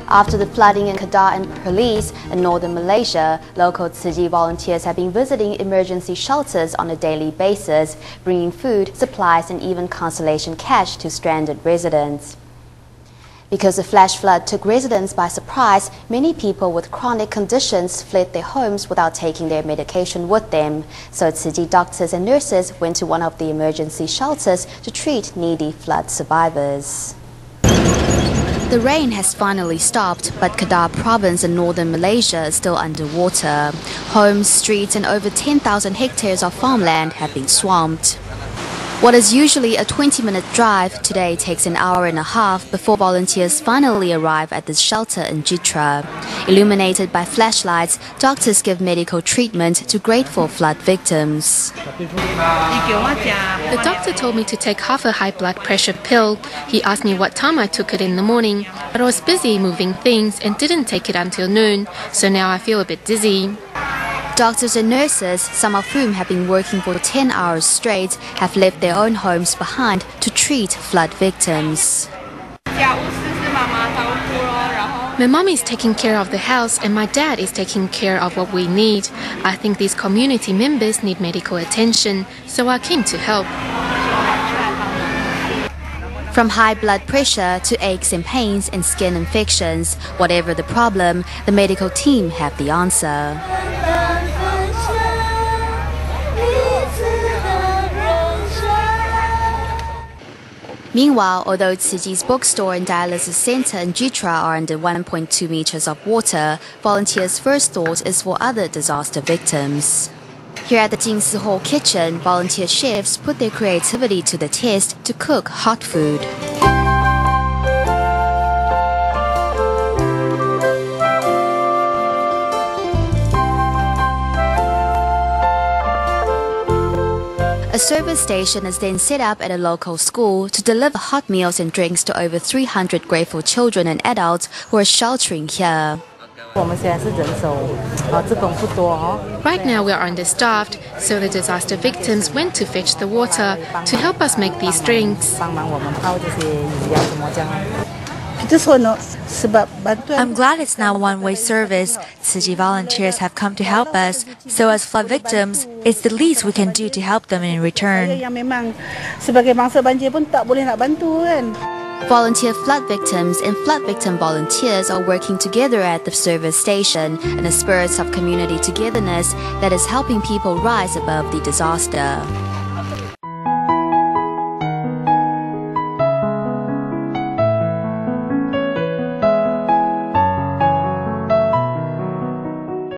After the flooding in Kedah and Perlis in northern Malaysia, local Tzu Chi volunteers have been visiting emergency shelters on a daily basis, bringing food, supplies and even consolation cash to stranded residents. Because the flash flood took residents by surprise, many people with chronic conditions fled their homes without taking their medication with them. So Tzu Chi doctors and nurses went to one of the emergency shelters to treat needy flood survivors. The rain has finally stopped, but Kedah province in northern Malaysia is still underwater. Homes, streets and over 10,000 hectares of farmland have been swamped. What is usually a 20-minute drive today takes an hour and a half before volunteers finally arrive at this shelter in Jitra. Illuminated by flashlights, doctors give medical treatment to grateful flood victims. The doctor told me to take half a high blood pressure pill. He asked me what time I took it in the morning, but I was busy moving things and didn't take it until noon, so now I feel a bit dizzy. Doctors and nurses, some of whom have been working for 10 hours straight, have left their own homes behind to treat flood victims. My mom is taking care of the house and my dad is taking care of what we need. I think these community members need medical attention, so I came to help. From high blood pressure to aches and pains and skin infections, whatever the problem, the medical team have the answer. Meanwhile, although Tzu Chi's bookstore and dialysis center in Jitra are under 1.2 meters of water, volunteers' first thought is for other disaster victims. Here at the Jingsi Hall kitchen, volunteer chefs put their creativity to the test to cook hot food. A service station is then set up at a local school to deliver hot meals and drinks to over 300 grateful children and adults who are sheltering here. Right now we are understaffed, so the disaster victims went to fetch the water to help us make these drinks. I'm glad it's now one-way service. Tzu Chi volunteers have come to help us, so as flood victims, it's the least we can do to help them in return. Volunteer flood victims and flood victim volunteers are working together at the service station in a spirit of community togetherness that is helping people rise above the disaster.